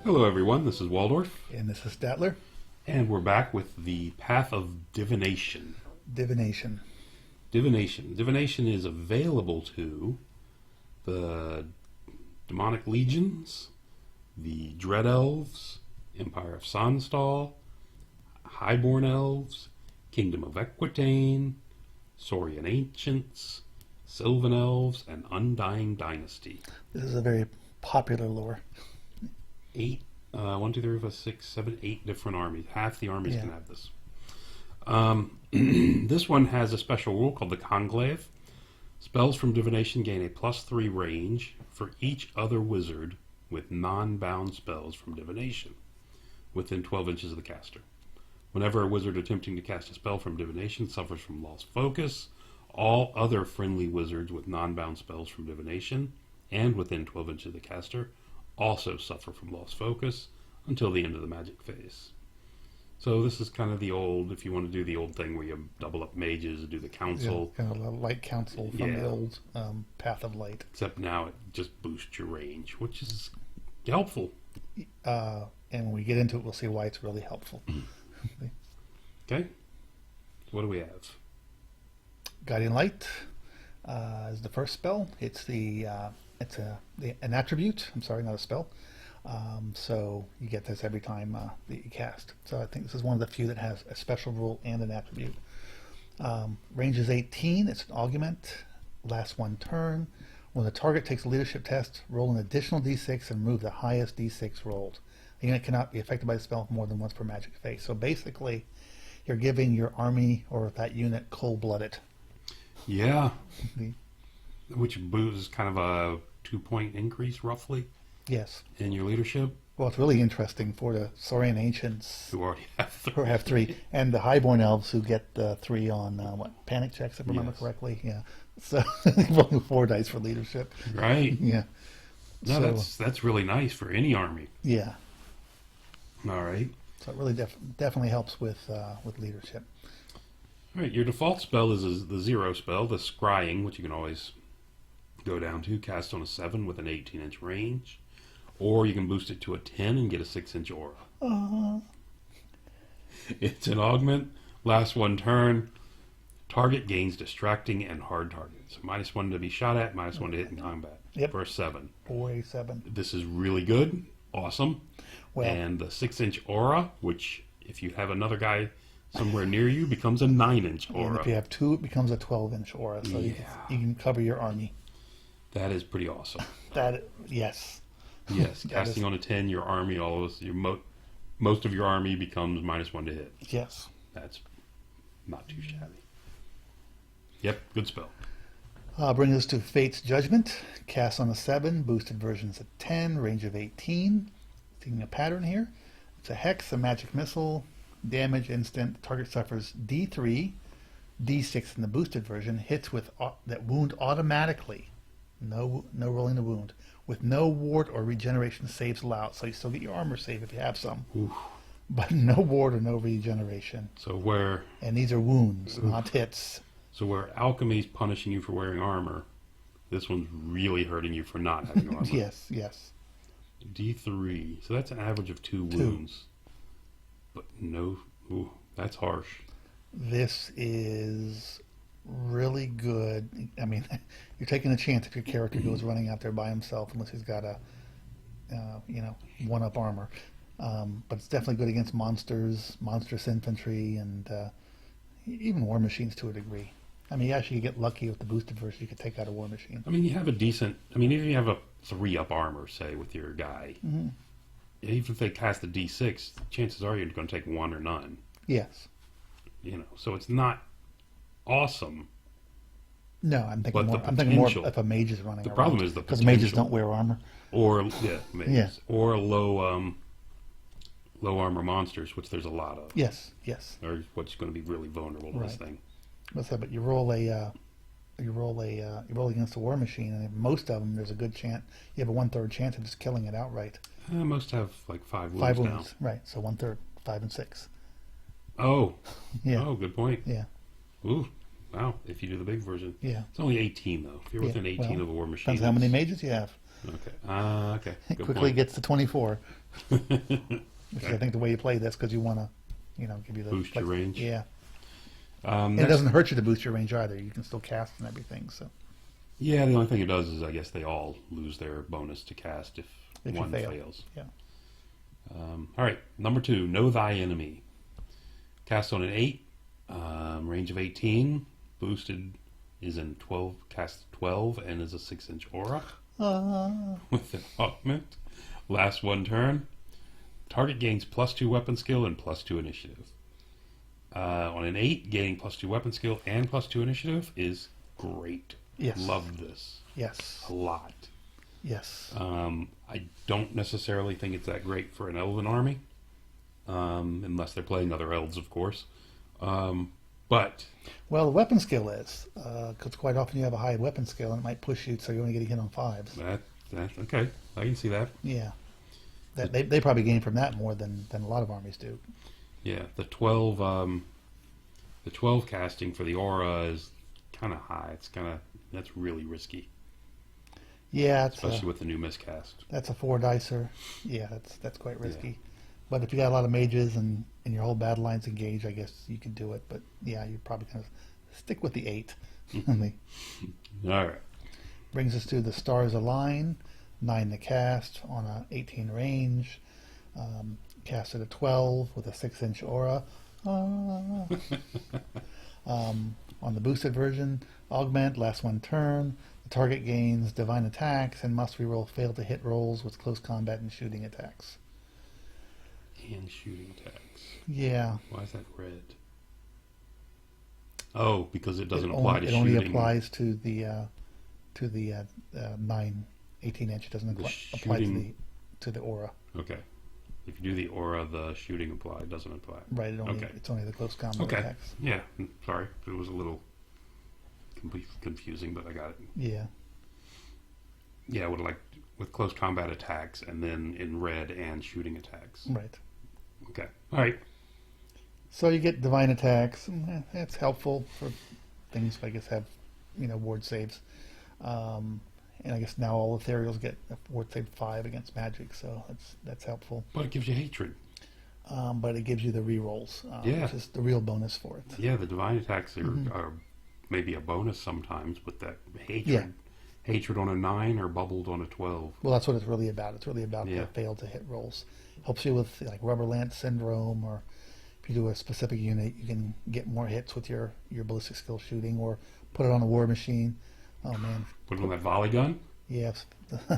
Hello everyone, this is Waldorf, And this is Statler. and we're back with the Path of Divination. Divination. Divination is available to the Demonic Legions, the Dread Elves, Empire of Sonstal, Highborn Elves, Kingdom of Equitaine, Saurian Ancients, Sylvan Elves, and Undying Dynasty. This is a very popular lore. 8, 1, 2, 3, 4, 5, 6, 7, 8 different armies. Half the armies can have this. This one has a special rule called the Conclave. Spells from Divination gain a +3 range for each other wizard with non-bound spells from Divination within 12 inches of the caster. Whenever a wizard attempting to cast a spell from Divination suffers from lost focus, all other friendly wizards with non-bound spells from Divination and within 12 inches of the caster also suffer from lost focus until the end of the magic phase. So this is kind of the old, if you want to do the old thing where you double up mages, do the council. Yeah, kind of a light council from the old Path of Light. Except now it just boosts your range, which is helpful. And when we get into it, we'll see why it's really helpful. Okay. So what do we have? Guiding Light is the first spell. It's an attribute. I'm sorry, not a spell. So you get this every time that you cast. So I think this is one of the few that has a special rule and an attribute. Range is 18. It's an augment. Lasts one turn. When the target takes a leadership test, roll an additional d6 and remove the highest d6 rolled. The unit cannot be affected by the spell more than once per magic phase. So basically, you're giving your army or that unit cold-blooded. Yeah. Which boosts kind of a 2-point increase, roughly. Yes. In your leadership. Well, it's really interesting for the Saurian Ancients Who already have 3. who have 3, and the Highborn Elves who get 3 on panic checks, if I remember correctly. Yeah. So rolling 4 dice for leadership. Right. Yeah. No, that's really nice for any army. Yeah. All right. So it really definitely helps with leadership. All right. Your default spell is the 0 spell, the Scrying, which you can always go down to, cast on a 7 with an 18-inch range. Or you can boost it to a 10 and get a 6-inch aura. It's an augment, lasts one turn. Target gains distracting and hard targets. -1 to be shot at, -1 to hit in combat. Yep. For a 7. Or a 7. This is really good. Awesome. Well, and the 6-inch aura, which if you have another guy somewhere near you, becomes a 9-inch aura. And if you have 2, it becomes a 12-inch aura. So you can cover your army. That is pretty awesome. Yes. Yes, casting on a 10, your army, most of your army becomes -1 to hit. Yes. That's not too shabby. Yep, good spell. Brings us to Fate's Judgment. Cast on a 7, boosted versions at 10, range of 18. Seeing a pattern here. It's a hex, a magic missile, damage instant. Target suffers D3, D6 in the boosted version. Hits with that wound automatically. No rolling the wound. With no ward or regeneration saves allowed. So you still get your armor save if you have some. Oof. But no ward or no regeneration. And these are wounds, not hits. So where alchemy's punishing you for wearing armor, this one's really hurting you for not having armor. Yes. D3. So that's an average of 2 wounds. But no, that's harsh. This is really good. I mean, you're taking a chance if your character goes running out there by himself, unless he's got a, 1-up armor. But it's definitely good against monsters, monstrous infantry, and even war machines to a degree. I mean, you actually get lucky with the boosted version. You could take out a war machine. I mean, you have a decent. I mean, even if you have a 3-up armor, say, with your guy, even if they cast a D6, chances are you're going to take 1 or none. Yes. So it's not awesome. No, I'm thinking more if a mage is running. The problem is because mages don't wear armor. Or mages. Or low armor monsters, which there's a lot of. Yes. Or what's going to be really vulnerable to this thing. But you roll against a war machine, and most of them, there's a good chance you have a 1/3 chance of just killing it outright. Most have like 5 wounds. 5 wounds, right? So 1/3, 5 and 6. Oh, yeah. Oh, good point. Yeah. Ooh, wow! If you do the big version, yeah, it's only 18 though. If you're within 18 of a war machine, depends how many mages you have. Okay. Okay. It Good quickly point. gets to 24. Which is, I think, the way you play this, because you want to, give you the Boost your range. Yeah, and it Next, doesn't hurt you to boost your range either. You can still cast and everything. So yeah, the only thing it does is I guess they all lose their bonus to cast if if one you fail, fails. yeah, All right, number 2, Know Thy Enemy. Cast on an 8, range of 18. Boosted is in 12, cast 12, and is a 6-inch aura with an augment. Last one turn. Target gains +2 weapon skill and +2 initiative. On an 8, gaining +2 weapon skill and +2 initiative is great. Yes. Love this yes, a lot. yes. I don't necessarily think it's that great for an elven army, unless they're playing other elves, of course. But Well, the weapon skill is, because quite often you have a high weapon skill and it might push you so you're only getting hit on 5s. that okay, I can see that. Yeah, that they probably gain from that more than a lot of armies do. Yeah, the 12 casting for the aura is kind of high. That's really risky, Yeah, especially with the new miscast. that's a 4-dicer. Yeah, that's quite risky. But if you got a lot of mages and your whole battle line's engaged, I guess you can do it. But yeah, you're probably going to stick with the 8. And the All right. brings us to the Stars Align, 9 to cast on a 18 range. Cast at a 12 with a 6-inch aura. On the boosted version, augment, last one turn. The target gains divine attacks and must reroll fail to hit rolls with close combat and shooting attacks. And shooting attacks. Yeah. Why is that red? Oh, because it doesn't it apply only, to it shooting. only applies to the 18 inch. It doesn't apply shooting- to the aura. Okay. If you do the aura, the shooting doesn't apply. Right. Okay. It's only the close combat Okay. attacks. Yeah. Sorry, it was a little confusing, but I got it. Yeah. Yeah, with close combat attacks, and then in red and shooting attacks. Right. Okay. All right. So you get divine attacks. That's helpful for things I guess have ward saves. And I guess now all ethereals get a ward save 5 against magic, so that's helpful. But it gives you hatred. But it gives you the rerolls, Yeah. which is the real bonus for it. Yeah, the divine attacks are maybe a bonus sometimes, but that hatred on a 9 or bubbled on a 12. Well, that's what it's really about. It's really about Yeah. the fail to hit rolls. Helps you with like Rubber Lance Syndrome, or if you do a specific unit, you can get more hits with your ballistic skill shooting, or put it on a war machine. Oh man, Put it on that volley gun? yes. I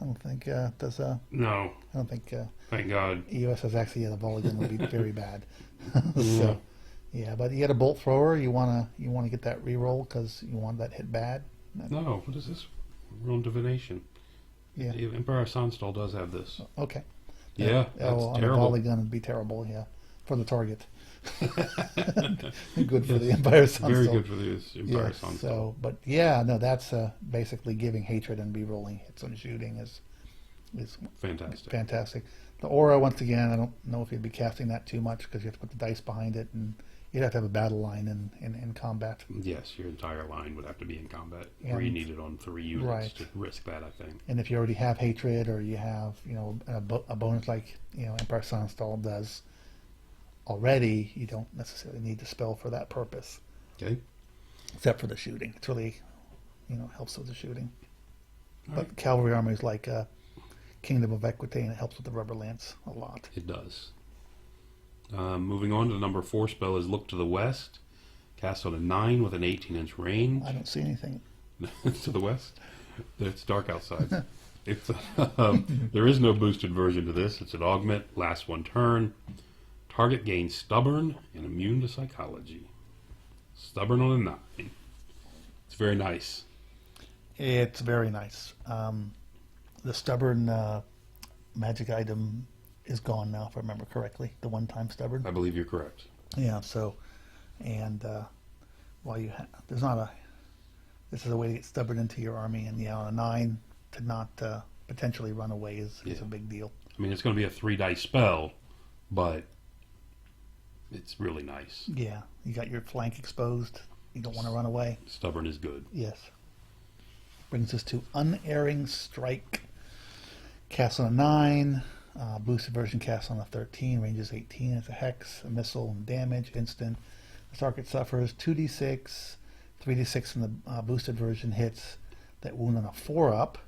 don't think does. No. I don't think Thank God. EOS has actually the volley gun would be very bad. So yeah, but you get a bolt thrower. You wanna get that reroll because you want that hit bad. No, what is this? We're on divination. Yeah. The Emperor Sanstall does have this. Okay. Yeah, that's on terrible. a volley gun would be terrible. Yeah, for the target. Good for the Empire Sunstall. Very good for the Empire Yes, Sunstall. so, but yeah, no, that's basically giving hatred and re-rolling hits on shooting is Fantastic. fantastic. The aura, once again, I don't know if you'd be casting that too much because you have to put the dice behind it, and you'd have to have a battle line in combat. Yes, your entire line would have to be in combat. And- Or you need it on 3 units Right. to risk that, I think. And if you already have hatred, or you have a bonus like Empire Sunstall does already, you don't necessarily need to spell for that purpose, Okay. except for the shooting. It's really helps with the shooting. All But cavalry army is like Kingdom of Equite, and it helps with the Rubber Lance a lot. It does. Moving on to the number 4 spell is Look to the West. Cast on a 9 with an 18-inch range. I don't see anything. To the west? It's dark outside. It's there is no boosted version to this. It's an augment, last one turn. Target gains stubborn and immune to psychology. Stubborn on a 9. It's very nice. It's very nice. The stubborn magic item is gone now, if I remember correctly. The one-time stubborn. I believe you're correct. Yeah. So, and while there's not a, this is a way to get stubborn into your army, and on a 9 to not potentially run away is a big deal. I mean, it's going to be a 3-dice spell, but it's really nice. Yeah, you got your flank exposed. You don't want to run away. Stubborn is good. Yes. Brings us to Unerring Strike. Cast on a 9. Boosted version cast on a 13. Ranges 18. It's a hex, a missile, and damage. Instant. The target suffers 2d6. 3d6 from the boosted version hits that wound on a 4-up.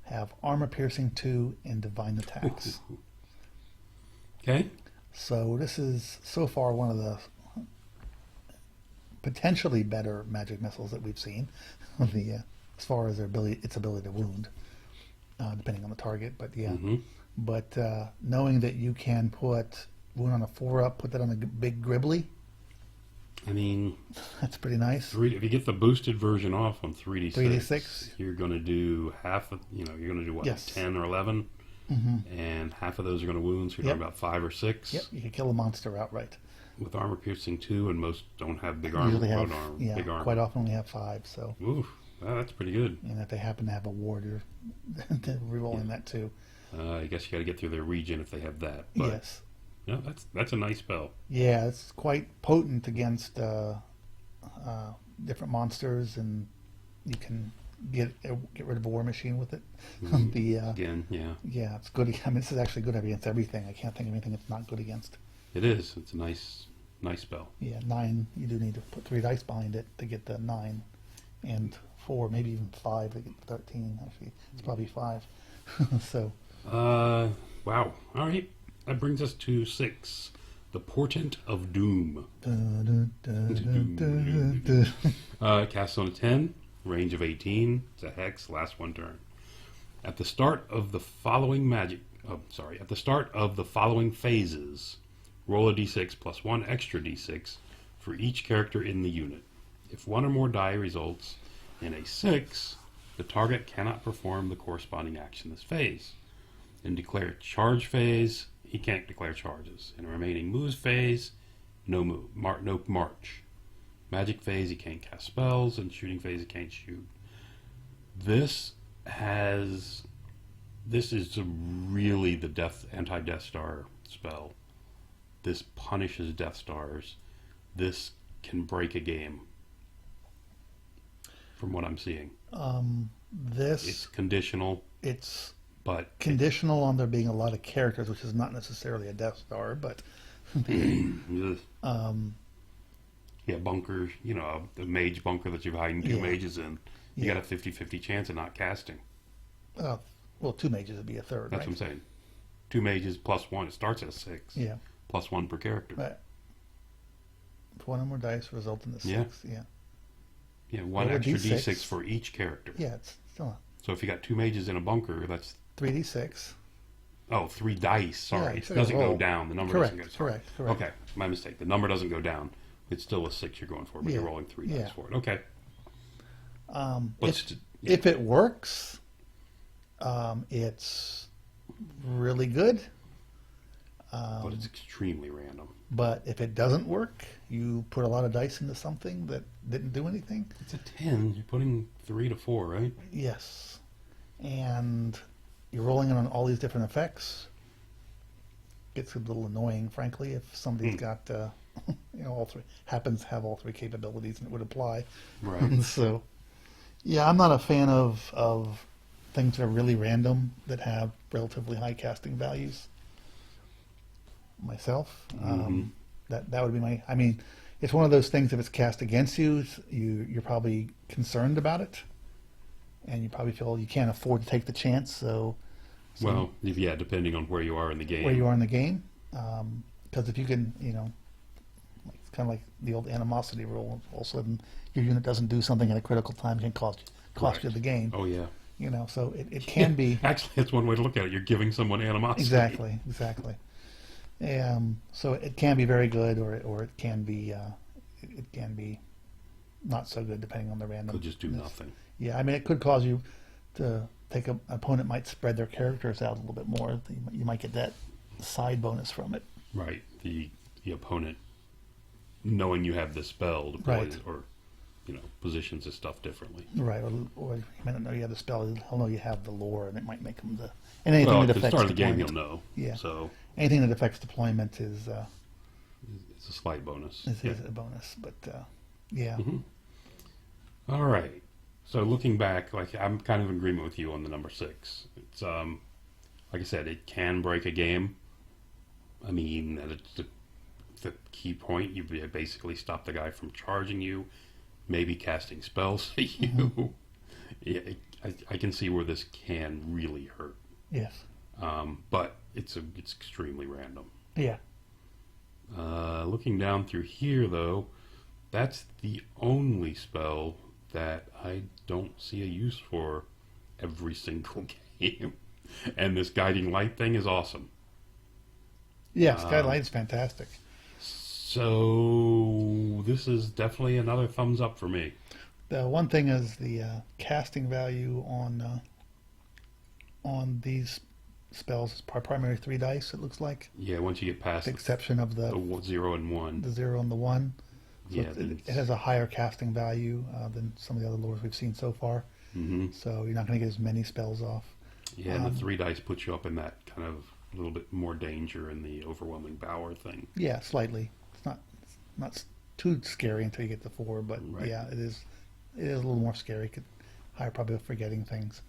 Have armor piercing 2 and divine attacks. Okay. So this is so far one of the potentially better magic missiles that we've seen. As far as its ability to wound, depending on the target. But yeah, but knowing that you can put wound on a 4-up, put that on a big gribbly. I mean, that's pretty nice. If you get the boosted version off on 3d6, 3d6, you're going to do half of, you're going to do what, yes. 10 or 11? And half of those are going to wound, so you're talking about 5 or 6. Yep, you can kill a monster outright. With armor piercing 2, and most don't have big armor. Usually have, big armor. Quite often we have 5, so. Oof, well, that's pretty good. And if they happen to have a warrior, they're re-rolling that too. I guess you got to get through their region if they have that. But, yes. No, that's a nice spell. Yeah, it's quite potent against different monsters, and you can get rid of a war machine with it. Again, yeah, it's good. I mean, this is actually good against everything. I can't think of anything it's not good against. It is. It's a nice spell. Yeah, 9. You do need to put 3 dice behind it to get the 9, and 4, maybe even 5 to get the 13. Actually, it's probably 5. So. Wow. All right. That brings us to 6. The Portent of Doom. Cast on a 10. Range of 18. It's a hex. Last one turn. At the start of the following At the start of the following phases, roll a d6 plus 1 extra d6 for each character in the unit. If one or more die results in a 6, the target cannot perform the corresponding action this phase. In declared charge phase, he can't declare charges. In a remaining moves phase, no march. Magic phase, he can't cast spells. In shooting phase, he can't shoot. This is really the anti-Death Star spell. This punishes Death Stars. This can break a game. From what I'm seeing. It's conditional. But conditional on there being a lot of characters, which is not necessarily a Death Star, but bunkers, the mage bunker that you're hiding 2 mages in, you got a 50-50 chance of not casting. Well, 2 mages would be a third. That's what I'm saying. 2 mages plus 1, it starts at 6. Yeah. Plus 1 per character. Right. If 1 or more dice result in the 6. Yeah, 1 extra d6 for each character. Yeah, it's still. So if you got 2 mages in a bunker, that's 3d6. Oh, 3 dice. Sorry, it doesn't go down. The number doesn't go. Correct. Okay, my mistake. The number doesn't go down. It's still a 6 you're going for, but you're rolling 3 dice for it. Okay. If it works, it's really good. But it's extremely random. But if it doesn't work, you put a lot of dice into something that didn't do anything. It's a 10. You're putting 3 to 4, right? Yes. And you're rolling it on all these different effects. Gets a little annoying, frankly, if somebody's got, all 3, happens to have all 3 capabilities and it would apply. Right. So, yeah, I'm not a fan of things that are really random that have relatively high casting values. Myself, that would be my. I mean, it's one of those things. If it's cast against you, you're probably concerned about it, and you probably feel you can't afford to take the chance. So well, yeah, depending on where you are in the game. Where you are in the game, because if you can, it's kind of like the old animosity rule. All of a sudden, your unit doesn't do something at a critical time, it can cost you the game. Oh yeah. So it can be. Actually, that's one way to look at it. You're giving someone animosity. Exactly. So it can be very good, or it can be not so good depending on the randomness. Could just do nothing. Yeah, I mean, it could cause you to take an opponent might spread their characters out a little bit more. You might get that side bonus from it. Right. The opponent knowing you have this spell deploys or positions his stuff differently. Right. Or you might not know you have the spell. He'll know you have the lore, and it might make him anything that affects at the start of the deployment. game, you'll know. Yeah. So anything that affects deployment is it's a slight bonus. Is a bonus, but yeah. All right. So looking back, like I'm kind of in agreement with you on the number 6. It's like I said, it can break a game. I mean, it's the key point. You basically stop the guy from charging you, maybe casting spells at you. Mhm. Yeah, I can see where this can really hurt. Yes. But it's extremely random. Yeah. Looking down through here, though, that's the only spell that I don't see a use for every single game. And this guiding light thing is awesome. Yeah, Skylight's fantastic. So this is definitely another thumbs up for me. The one thing is the casting value on these spells is primarily 3 dice. It looks like, Yeah, once you get past with the exception of the 0 and 1. the 0 and the 1. So Yeah, it has a higher casting value than some of the other lures we've seen so far. hmm So you're not going to get as many spells off. Yeah, and the 3 dice puts you up in that kind of a little bit more danger in the overwhelming power thing. Yeah, slightly. It's not too scary until you get to 4, but Right. yeah, it is a little more scary. Higher probability of forgetting things.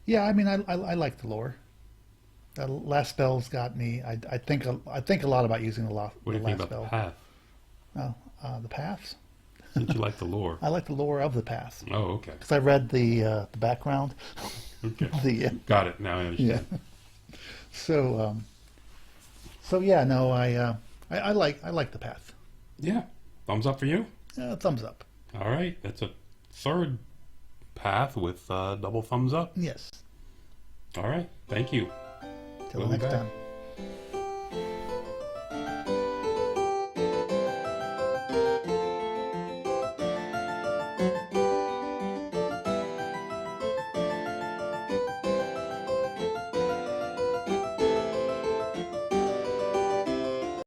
Yeah, I mean, I like the lore. The last spell's got me. I think a lot about using the What do the you think last about the spell. path? The paths. Since you like the lore. I like the lore of the paths Oh, okay. because I read the background. Okay. the Got it. Now I understand. Yeah. So yeah, no, I like the path. Yeah. Thumbs up for you? Thumbs up. All right. That's a third path with double thumbs up. Yes. All right. Thank you. Till We'll the be next back. time.